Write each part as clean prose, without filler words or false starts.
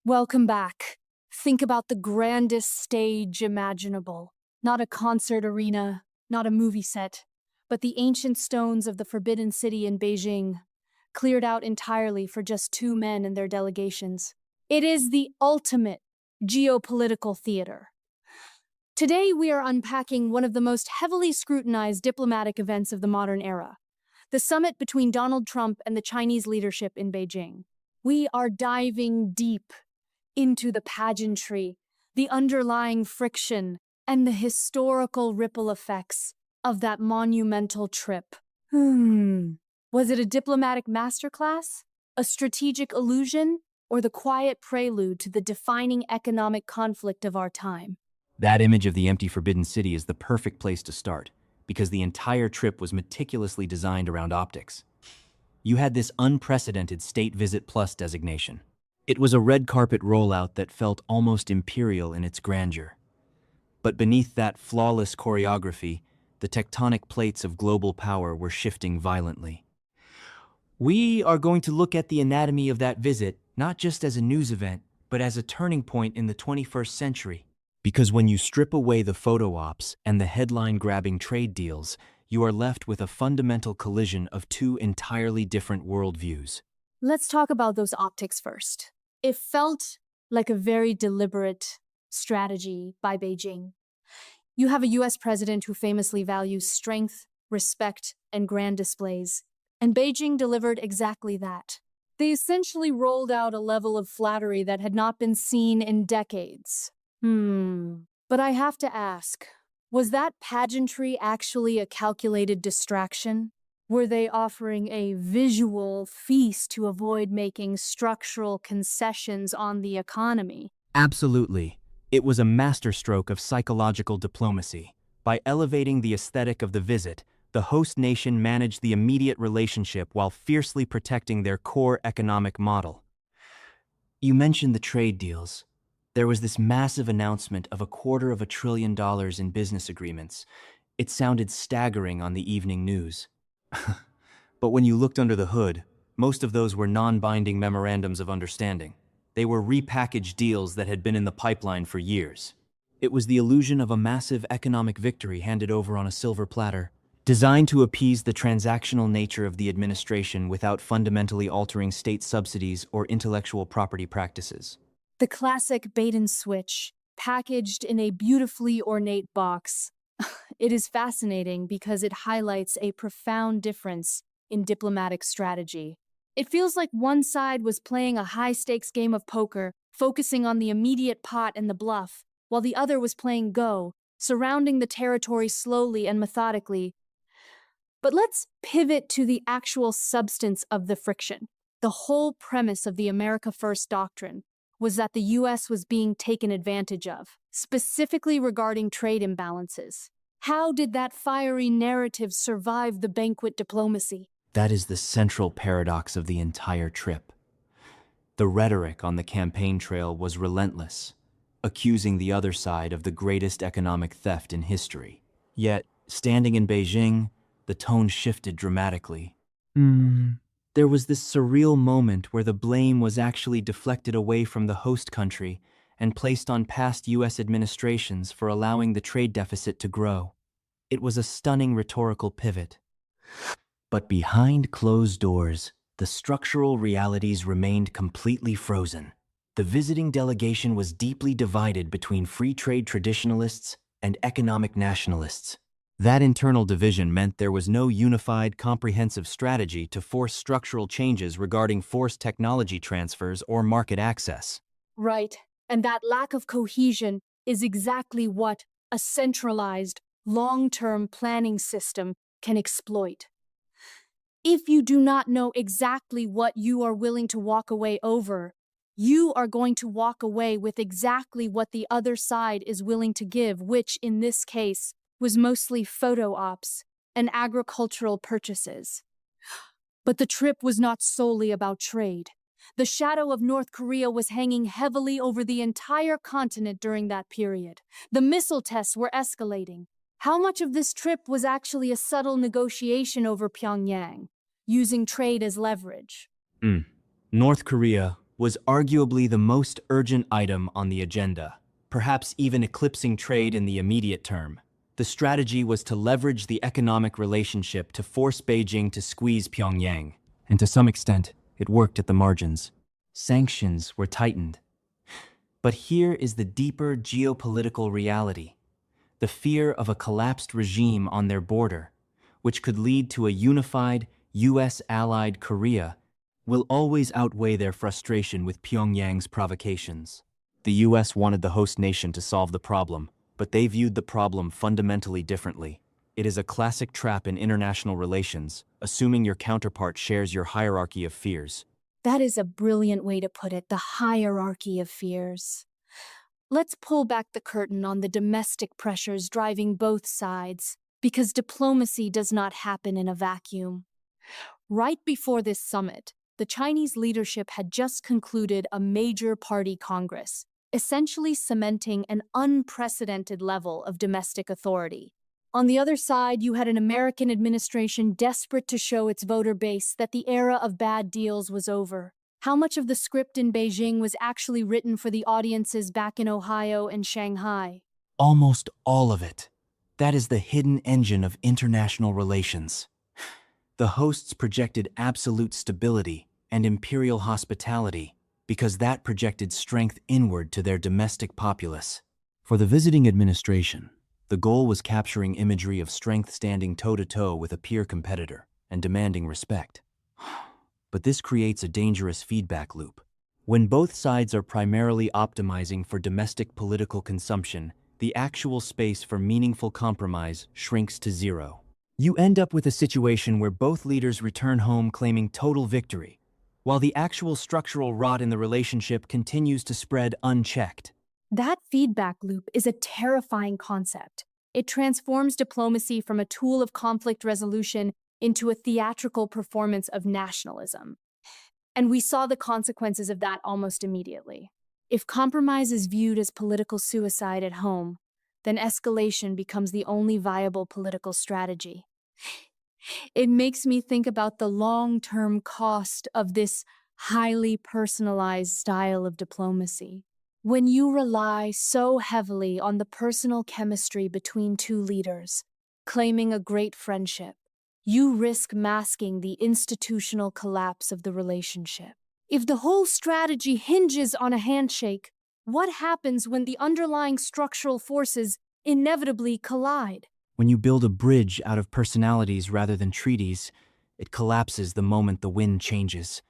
Welcome back. Think about the grandest stage imaginable. Not a concert arena, not a movie set, but the ancient stones of the Forbidden City in Beijing, cleared out entirely for just two men and their delegations. It is the ultimate geopolitical theater. Today, we are unpacking one of the most heavily scrutinized diplomatic events of the modern era, the summit between Donald Trump and the Chinese leadership in Beijing. We are diving deep into the pageantry, the underlying friction, and the historical ripple effects of that monumental trip. Was it a diplomatic masterclass, a strategic illusion, or the quiet prelude to the defining economic conflict of our time? That image of the empty Forbidden City is the perfect place to start, because the entire trip was meticulously designed around optics. You had this unprecedented State Visit Plus designation. It was a red carpet rollout that felt almost imperial in its grandeur. But beneath that flawless choreography, the tectonic plates of global power were shifting violently. We are going to look at the anatomy of that visit, not just as a news event, but as a turning point in the 21st century. Because when you strip away the photo ops and the headline-grabbing trade deals, you are left with a fundamental collision of two entirely different worldviews. Let's talk about those optics first. It felt like a very deliberate strategy by Beijing. You have a US president who famously values strength, respect, and grand displays, and Beijing delivered exactly that. They essentially rolled out a level of flattery that had not been seen in decades. But I have to ask, was that pageantry actually a calculated distraction? Were they offering a visual feast to avoid making structural concessions on the economy? Absolutely. It was a masterstroke of psychological diplomacy. By elevating the aesthetic of the visit, the host nation managed the immediate relationship while fiercely protecting their core economic model. You mentioned the trade deals. There was this massive announcement of $250 billion in business agreements. It sounded staggering on the evening news. But when you looked under the hood, most of those were non-binding memorandums of understanding. They were repackaged deals that had been in the pipeline for years. It was the illusion of a massive economic victory handed over on a silver platter, designed to appease the transactional nature of the administration without fundamentally altering state subsidies or intellectual property practices. The classic bait and switch, packaged in a beautifully ornate box. It is fascinating because it highlights a profound difference in diplomatic strategy. It feels like one side was playing a high-stakes game of poker, focusing on the immediate pot and the bluff, while the other was playing Go, surrounding the territory slowly and methodically. But let's pivot to the actual substance of the friction. The whole premise of the America First doctrine was that the US was being taken advantage of, specifically regarding trade imbalances. How did that fiery narrative survive the banquet diplomacy? That is the central paradox of the entire trip. The rhetoric on the campaign trail was relentless, accusing the other side of the greatest economic theft in history. Yet, standing in Beijing, the tone shifted dramatically. There was this surreal moment where the blame was actually deflected away from the host country and placed on past US administrations for allowing the trade deficit to grow. It was a stunning rhetorical pivot. But behind closed doors, the structural realities remained completely frozen. The visiting delegation was deeply divided between free trade traditionalists and economic nationalists. That internal division meant there was no unified, comprehensive strategy to force structural changes regarding forced technology transfers or market access. Right, and that lack of cohesion is exactly what a centralized, long-term planning system can exploit. If you do not know exactly what you are willing to walk away over, you are going to walk away with exactly what the other side is willing to give, which in this case was mostly photo ops and agricultural purchases. But the trip was not solely about trade. The shadow of North Korea was hanging heavily over the entire continent during that period. The missile tests were escalating. How much of this trip was actually a subtle negotiation over Pyongyang, using trade as leverage? North Korea was arguably the most urgent item on the agenda, perhaps even eclipsing trade in the immediate term. The strategy was to leverage the economic relationship to force Beijing to squeeze Pyongyang, and to some extent, it worked at the margins. Sanctions were tightened. But here is the deeper geopolitical reality: the fear of a collapsed regime on their border, which could lead to a unified, US-allied Korea, will always outweigh their frustration with Pyongyang's provocations. The US wanted the host nation to solve the problem, but they viewed the problem fundamentally differently. It is a classic trap in international relations, assuming your counterpart shares your hierarchy of fears. That is a brilliant way to put it, the hierarchy of fears. Let's pull back the curtain on the domestic pressures driving both sides, because diplomacy does not happen in a vacuum. Right before this summit, the Chinese leadership had just concluded a major party congress, essentially cementing an unprecedented level of domestic authority. On the other side, you had an American administration desperate to show its voter base that the era of bad deals was over. How much of the script in Beijing was actually written for the audiences back in Ohio and Shanghai? Almost all of it. That is the hidden engine of international relations. The hosts projected absolute stability and imperial hospitality because that projected strength inward to their domestic populace. For the visiting administration, the goal was capturing imagery of strength standing toe-to-toe with a peer competitor and demanding respect. But this creates a dangerous feedback loop. When both sides are primarily optimizing for domestic political consumption, the actual space for meaningful compromise shrinks to zero. You end up with a situation where both leaders return home claiming total victory, while the actual structural rot in the relationship continues to spread unchecked. That feedback loop is a terrifying concept. It transforms diplomacy from a tool of conflict resolution into a theatrical performance of nationalism. And we saw the consequences of that almost immediately. If compromise is viewed as political suicide at home, then escalation becomes the only viable political strategy. It makes me think about the long-term cost of this highly personalized style of diplomacy. When you rely so heavily on the personal chemistry between two leaders, claiming a great friendship, you risk masking the institutional collapse of the relationship. If the whole strategy hinges on a handshake, what happens when the underlying structural forces inevitably collide? When you build a bridge out of personalities rather than treaties, it collapses the moment the wind changes.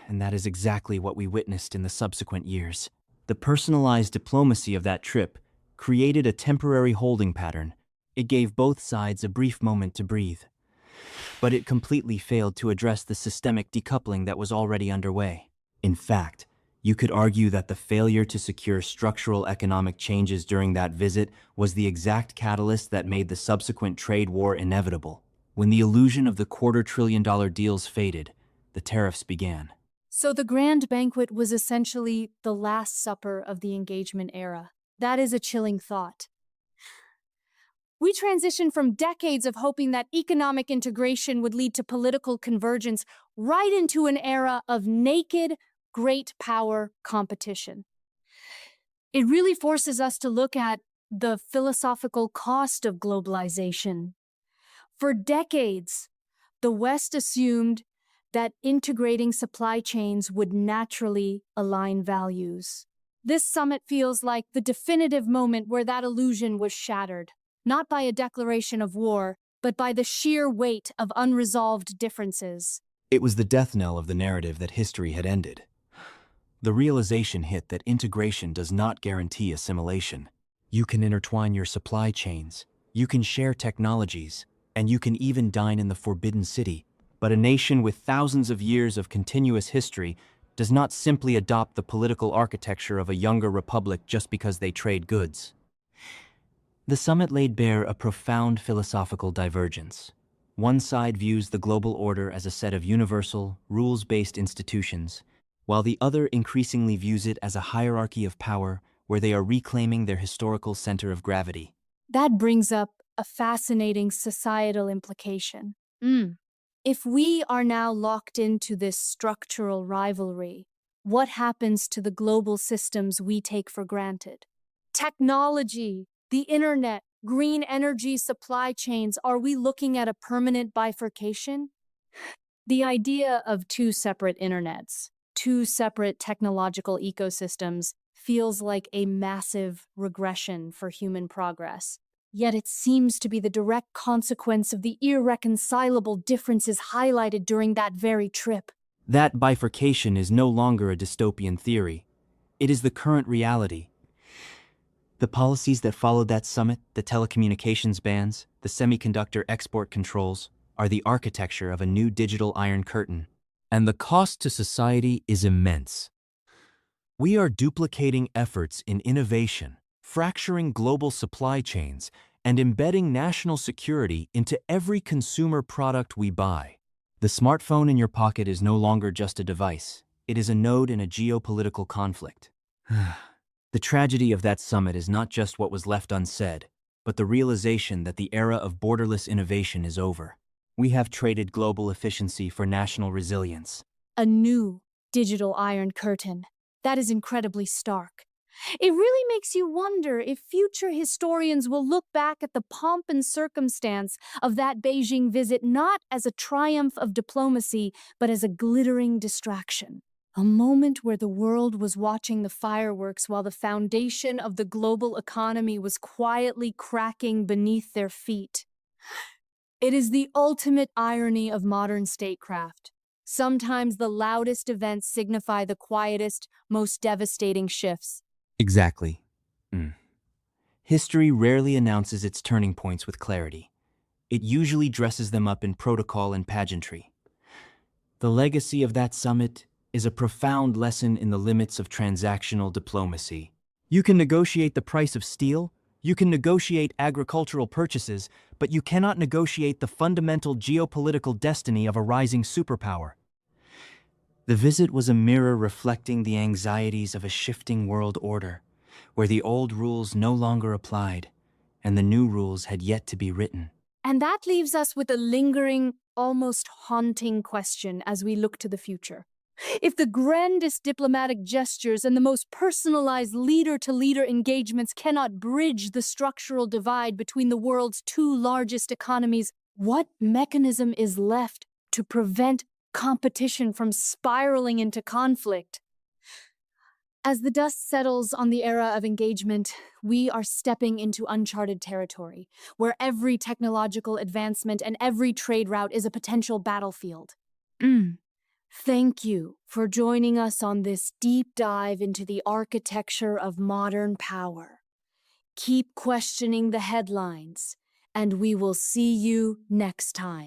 And that is exactly what we witnessed in the subsequent years. The personalized diplomacy of that trip created a temporary holding pattern. It gave both sides a brief moment to breathe. But it completely failed to address the systemic decoupling that was already underway. In fact, you could argue that the failure to secure structural economic changes during that visit was the exact catalyst that made the subsequent trade war inevitable. When the illusion of the $250 billion deals faded, the tariffs began. So the grand banquet was essentially the last supper of the engagement era. That is a chilling thought. We transitioned from decades of hoping that economic integration would lead to political convergence right into an era of naked, great power competition. It really forces us to look at the philosophical cost of globalization. For decades, the West assumed that integrating supply chains would naturally align values. This summit feels like the definitive moment where that illusion was shattered, not by a declaration of war, but by the sheer weight of unresolved differences. It was the death knell of the narrative that history had ended. The realization hit that integration does not guarantee assimilation. You can intertwine your supply chains, you can share technologies, and you can even dine in the Forbidden City. But a nation with thousands of years of continuous history does not simply adopt the political architecture of a younger republic just because they trade goods. The summit laid bare a profound philosophical divergence. One side views the global order as a set of universal, rules-based institutions, while the other increasingly views it as a hierarchy of power where they are reclaiming their historical center of gravity. That brings up a fascinating societal implication. If we are now locked into this structural rivalry, what happens to the global systems we take for granted? Technology, the internet, green energy supply chains, are we looking at a permanent bifurcation? The idea of two separate internets, two separate technological ecosystems, feels like a massive regression for human progress. Yet it seems to be the direct consequence of the irreconcilable differences highlighted during that very trip. That bifurcation is no longer a dystopian theory. It is the current reality. The policies that followed that summit, the telecommunications bans, the semiconductor export controls, are the architecture of a new digital Iron Curtain. And the cost to society is immense. We are duplicating efforts in innovation, fracturing global supply chains, and embedding national security into every consumer product we buy. The smartphone in your pocket is no longer just a device. It is a node in a geopolitical conflict. The tragedy of that summit is not just what was left unsaid, but the realization that the era of borderless innovation is over. We have traded global efficiency for national resilience. A new digital Iron Curtain. That is incredibly stark. It really makes you wonder if future historians will look back at the pomp and circumstance of that Beijing visit not as a triumph of diplomacy, but as a glittering distraction. A moment where the world was watching the fireworks while the foundation of the global economy was quietly cracking beneath their feet. It is the ultimate irony of modern statecraft. Sometimes the loudest events signify the quietest, most devastating shifts. Exactly. History rarely announces its turning points with clarity. It usually dresses them up in protocol and pageantry. The legacy of that summit is a profound lesson in the limits of transactional diplomacy. You can negotiate the price of steel, you can negotiate agricultural purchases, but you cannot negotiate the fundamental geopolitical destiny of a rising superpower. The visit was a mirror reflecting the anxieties of a shifting world order, where the old rules no longer applied, and the new rules had yet to be written. And that leaves us with a lingering, almost haunting question as we look to the future. If the grandest diplomatic gestures and the most personalized leader-to-leader engagements cannot bridge the structural divide between the world's two largest economies, what mechanism is left to prevent competition from spiraling into conflict? As the dust settles on the era of engagement, we are stepping into uncharted territory, where every technological advancement and every trade route is a potential battlefield. Thank you for joining us on this deep dive into the architecture of modern power. Keep questioning the headlines, and we will see you next time.